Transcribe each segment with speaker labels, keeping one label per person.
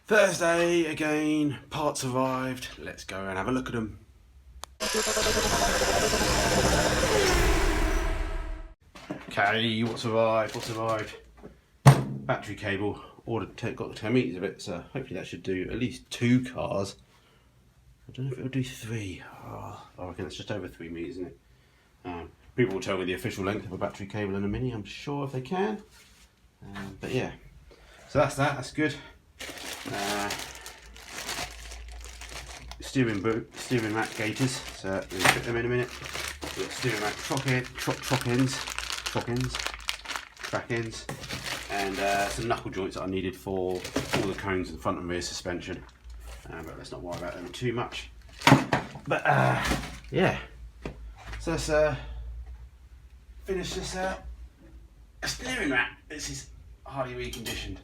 Speaker 1: Thursday again, parts arrived. Let's go and have a look at them. Okay, what's arrived? Battery cable, got the 10 metres of it, so hopefully that should do at least 2 cars. I don't know if it'll do 3. I reckon it's just over 3 metres, isn't it? People will tell me the official length of a battery cable in a Mini, I'm sure if they can. But yeah, so that's good. Steering rack gators, so we'll fit them in a minute. We've got steering rack track ends, and some knuckle joints that I needed for all the cones and front and rear suspension. But let's not worry about them too much. But yeah, so let's finish this steering rack. This is hardly reconditioned.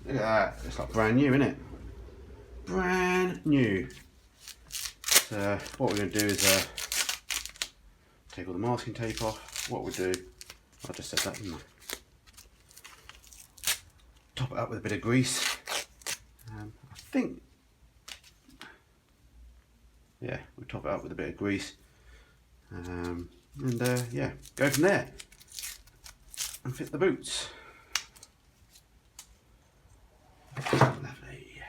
Speaker 1: Look at that, it's like brand new, isn't it? Brand new. So what we're going to do is take all the masking tape off. What we'll do, I'll just set that in there. Top it up with a bit of grease. I think, yeah, we'll top it up with a bit of grease. And yeah, go from there and fit the boots. Lovely.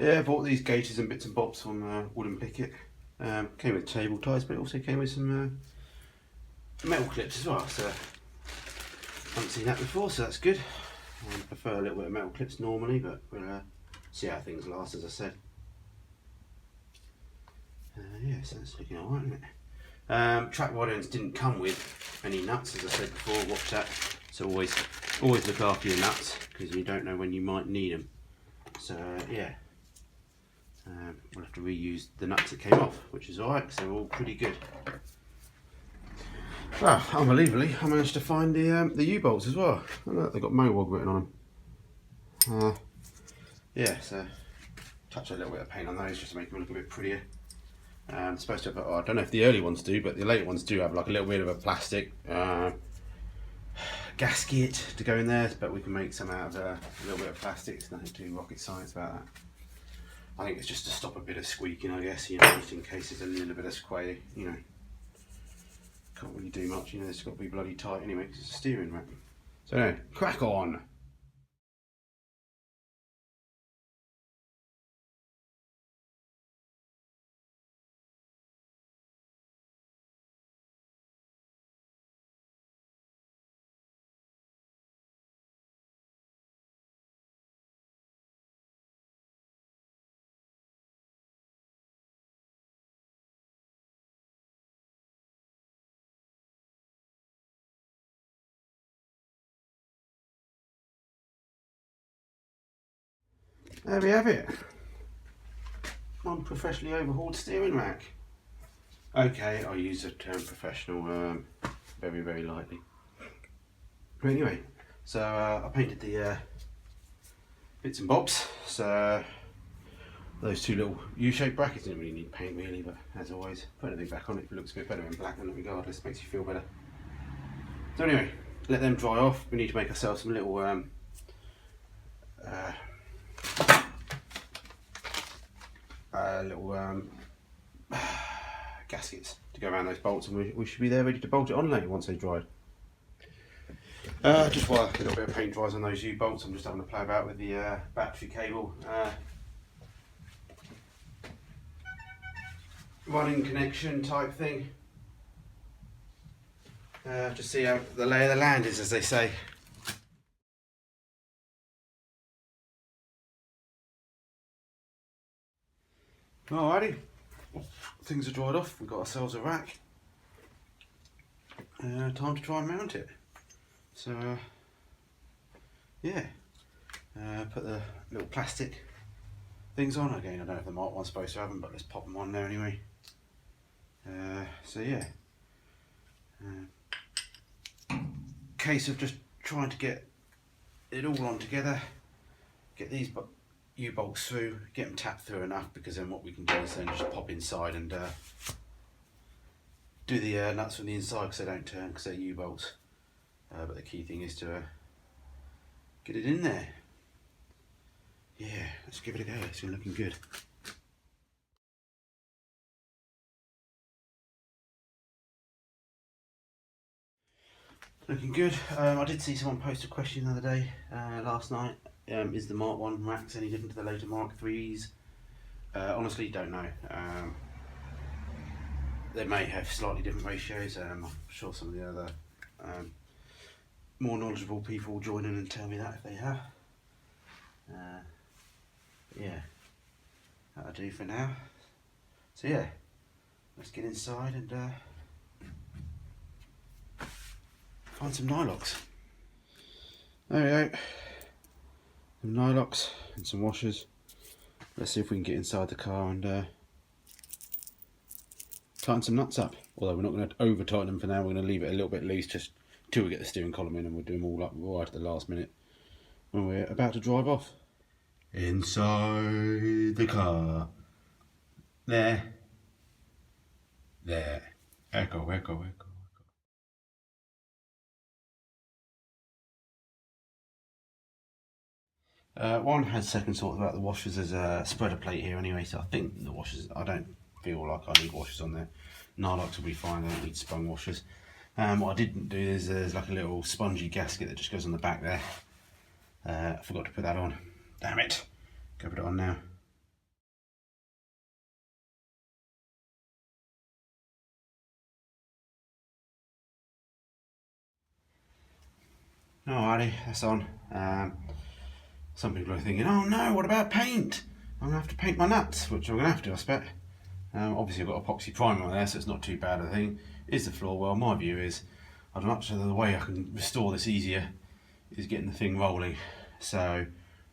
Speaker 1: Yeah, I bought these gators and bits and bobs from Wooden Picket. Came with table ties, but it also came with some metal clips as well, so I haven't seen that before, so that's good. I prefer a little bit of metal clips normally, but we'll see how things last, as I said. Yeah, so that's looking alright, isn't it? Track rod ends didn't come with any nuts, as I said before, watch that. So always look after your nuts, because you don't know when you might need them. So yeah, we'll have to reuse the nuts that came off, which is alright, so all pretty good. Well, unbelievably, I managed to find the U-bolts as well. Look, they've got Mowog written on them. Yeah, so touch a little bit of paint on those just to make them look a bit prettier. Supposed to have, I don't know if the early ones do, but the later ones do have like a little bit of a plastic gasket to go in there, but we can make some out of a little bit of plastic. It's nothing too rocket science about that. I think it's just to stop a bit of squeaking, I guess, you know, just in case there's a little bit of sway, you know. Can't really do much, you know, it's got to be bloody tight anyway because it's a steering rack. So anyway, crack on! There we have it. One professionally overhauled steering rack. Okay, I use the term professional very, very lightly. But anyway, so I painted the bits and bobs. So those two little U-shaped brackets didn't really need paint really, but as always, put anything back on it if it looks a bit better in black, and regardless, makes you feel better. So anyway, let them dry off. We need to make ourselves some little gaskets to go around those bolts, and we should be there ready to bolt it on later once they've dried. Just while a little bit of paint dries on those U-bolts, I'm just having to play about with the battery cable running connection type thing. To see how the lay of the land is, as they say. Alrighty, things are dried off, we've got ourselves a rack. Time to try and mount it. So yeah, put the little plastic things on. Again, I don't know if the Mark 1's supposed to have them, but let's pop them on there anyway. So yeah, case of just trying to get it all on together, get these U-bolts through, get them tapped through enough, because then what we can do is then just pop inside and do the nuts from the inside, because they don't turn because they're U-bolts. But the key thing is to get it in there. Yeah, let's give it a go. It's been looking good. Looking good. I did see someone post a question the other day, last night. Is the Mk1 racks any different to the later Mark IIIs? Honestly, don't know. They may have slightly different ratios. I'm sure some of the other more knowledgeable people will join in and tell me that if they have. Yeah, that'll do for now. So yeah, let's get inside and find some nylocks. There we go. Some nylocks and some washers. Let's see if we can get inside the car and tighten some nuts up. Although we're not going to over tighten them for now, we're going to leave it a little bit loose just till we get the steering column in, and we'll do them all up right at the last minute when we're about to drive off. Inside the car. There. Echo, echo, echo. One had second thought about the washers. There's a spreader plate here anyway, so I think the washers, I don't feel like I need washers on there. Nylocks will be fine, I don't need sprung washers. What I didn't do is there's like a little spongy gasket that just goes on the back there. I forgot to put that on. Damn it. Go put it on now. Alrighty, that's on. Some people are thinking, oh no, what about paint? I'm going to have to paint my nuts, which I'm going to have to, I expect. Obviously I've got epoxy primer on there, so it's not too bad a thing. Is the floor well? My view is, I'd much rather the way I can restore this easier is getting the thing rolling. So I'm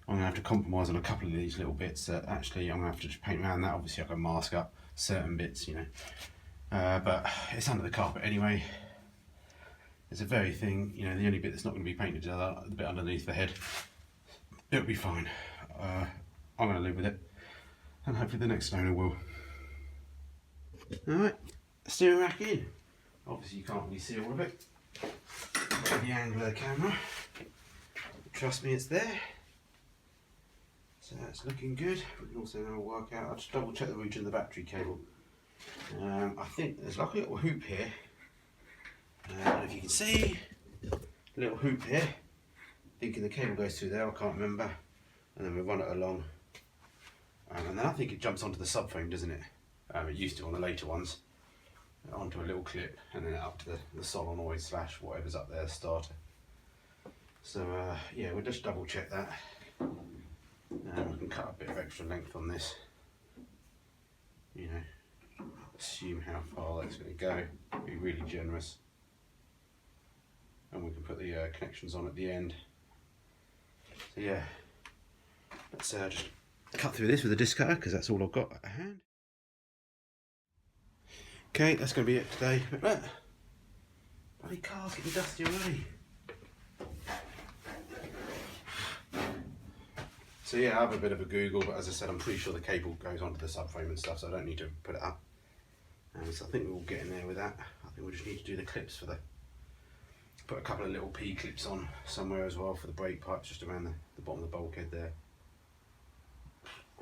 Speaker 1: going to have to compromise on a couple of these little bits that actually I'm going to have to just paint around that. Obviously I can mask up certain bits, you know. But it's under the carpet anyway. It's a very thing, you know, the only bit that's not going to be painted is the bit underneath the head. It'll be fine. I'm going to live with it, and hopefully the next owner will. Alright, steering rack in. Obviously you can't really see all of it. The angle of the camera. Trust me, it's there. So that's looking good. We can also now work out, I'll just double check the region of the battery cable. I think there's like a little hoop here. And if you can see, a little hoop here. Thinking the cable goes through there, I can't remember. And then we run it along. And then I think it jumps onto the subframe, doesn't it? It used to on the later ones. Onto a little clip and then up to the solenoid / whatever's up there, starter. So yeah, we'll just double check that. And we can cut a bit of extra length on this. You know, assume how far that's going to go. Be really generous. And we can put the connections on at the end. So yeah, let's just cut through this with a disc cutter because that's all I've got at hand. Okay, that's going to be it today. But look, bloody car's getting dusty already. So yeah, I have a bit of a Google, but as I said, I'm pretty sure the cable goes onto the subframe and stuff, so I don't need to put it up. So I think we'll get in there with that. I think we just need to do the clips for put a couple of little P clips on somewhere as well for the brake pipes, just around the bottom of the bulkhead there.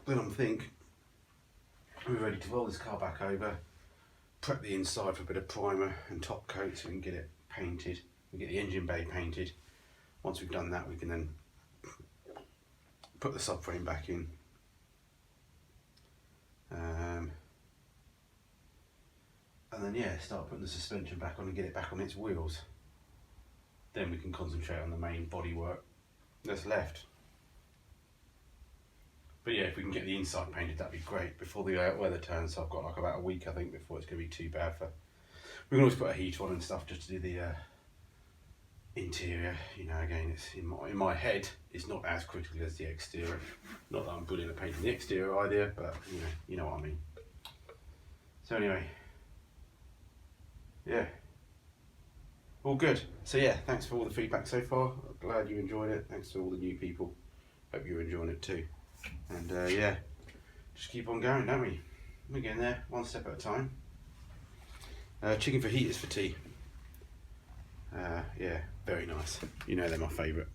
Speaker 1: Then I think we're ready to roll this car back over, prep the inside for a bit of primer and top coat so we can get it painted. We get the engine bay painted. Once we've done that, we can then put the subframe back in. And then yeah, start putting the suspension back on and get it back on its wheels. Then we can concentrate on the main bodywork that's left. But yeah, if we can get the inside painted, that'd be great before the weather turns. So I've got like about a week, I think, before it's going to be too bad for. We can always put a heater on and stuff just to do the interior. You know, again, it's in my head, it's not as critical as the exterior. Not that I'm putting a paint in the exterior either, but you know what I mean. So anyway, yeah, all good. So yeah, thanks for all the feedback so far. Glad you enjoyed it. Thanks to all the new people. Hope you're enjoying it too. And yeah, just keep on going, don't we? We're getting there, one step at a time. Chicken fajitas for tea. Yeah, very nice. You know they're my favourite.